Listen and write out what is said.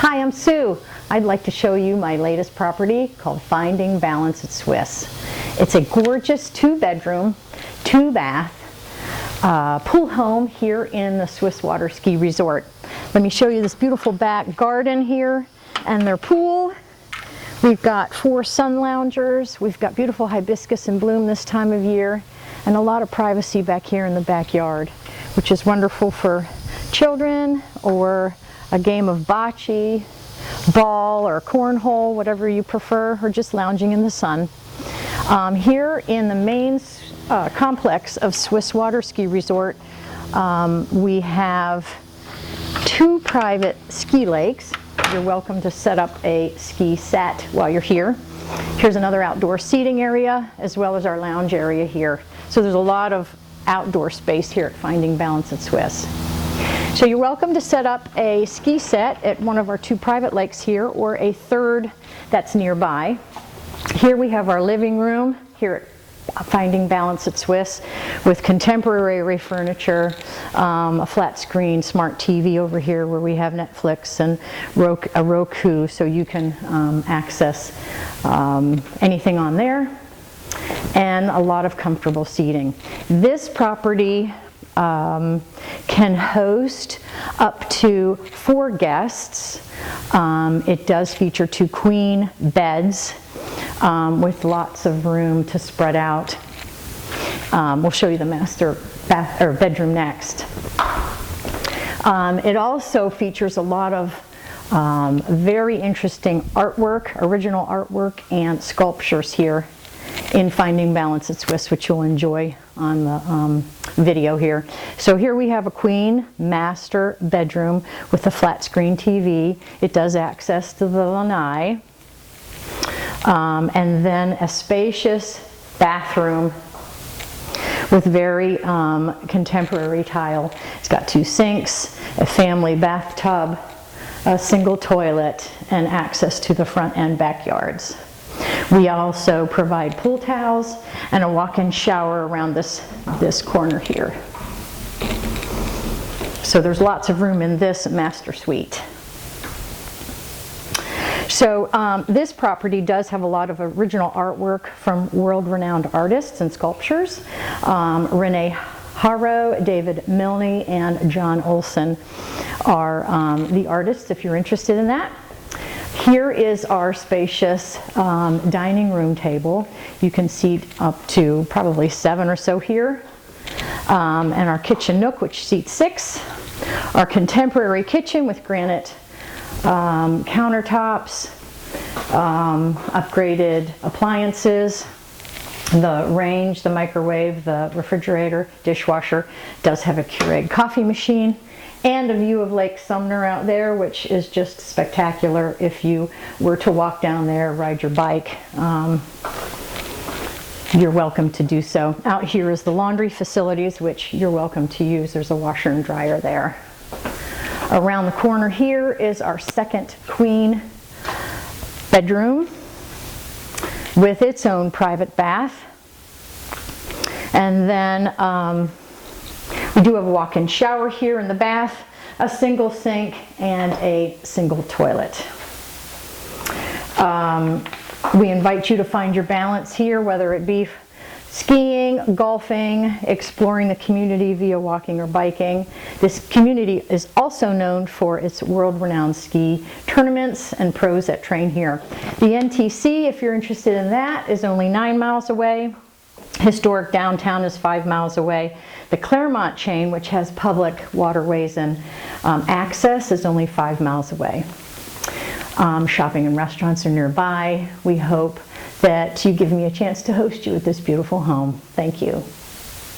Hi, I'm Sue. I'd like to show you my latest property called Finding Balance at Swiss. It's a gorgeous 2-bedroom, 2-bath pool home here in the Swiss Water Ski Resort. Let me show you this beautiful back garden here and their pool. We've got 4 sun loungers. We've got beautiful hibiscus in bloom this time of year and a lot of privacy back here in the backyard, which is wonderful for children or a game of bocce, ball, or cornhole, whatever you prefer, or just lounging in the sun. Here in the main complex of Swiss Water Ski Resort, we have 2 private ski lakes. You're welcome to set up a ski set while you're here. Here's another outdoor seating area, as well as our lounge area here. So there's a lot of outdoor space here at Finding Balance at Swiss. So you're welcome to set up a ski set at one of our 2 private lakes here, or a third that's nearby. Here we have our living room here at Finding Balance at Swiss with contemporary furniture, a flat screen smart TV over here where we have Netflix and a Roku, so you can access anything on there, and a lot of comfortable seating. This property can host up to 4 guests. It does feature 2 queen beds with lots of room to spread out. We'll show you the master bedroom next. It also features a lot of very interesting artwork, original artwork, and sculptures here in Finding Balance at Swiss, which you'll enjoy on the video here. So here we have a queen master bedroom with a flat screen TV. It does access to the lanai. And then a spacious bathroom with very contemporary tile. It's got 2 sinks, a family bathtub, a single toilet, and access to the front and backyards. We also provide pool towels and a walk-in shower around this corner here. So there's lots of room in this master suite. So this property does have a lot of original artwork from world-renowned artists and sculptors. Rene Haro, David Milne, and John Olson are the artists, if you're interested in that. Here is our spacious dining room table. You can seat up to probably 7 or so here. And our kitchen nook, which seats 6. Our contemporary kitchen with granite countertops, upgraded appliances. The range, the microwave, the refrigerator, dishwasher does have a Keurig coffee machine, and a view of Lake Sumner out there, which is just spectacular if you were to walk down there, ride your bike. You're welcome to do so. Out here is the laundry facilities, which you're welcome to use. There's a washer and dryer there. Around the corner here is our 2nd queen bedroom with its own private bath. And then we do have a walk-in shower here in the bath, a single sink, and a single toilet. We invite you to find your balance here, whether it be skiing, golfing, exploring the community via walking or biking. This community is also known for its world-renowned ski tournaments and pros that train here. The NTC, if you're interested in that, is only 9 miles away. Historic downtown is 5 miles away. The Claremont chain, which has public waterways and access, is only 5 miles away. Shopping and restaurants are nearby. We hope that you give me a chance to host you at this beautiful home. Thank you.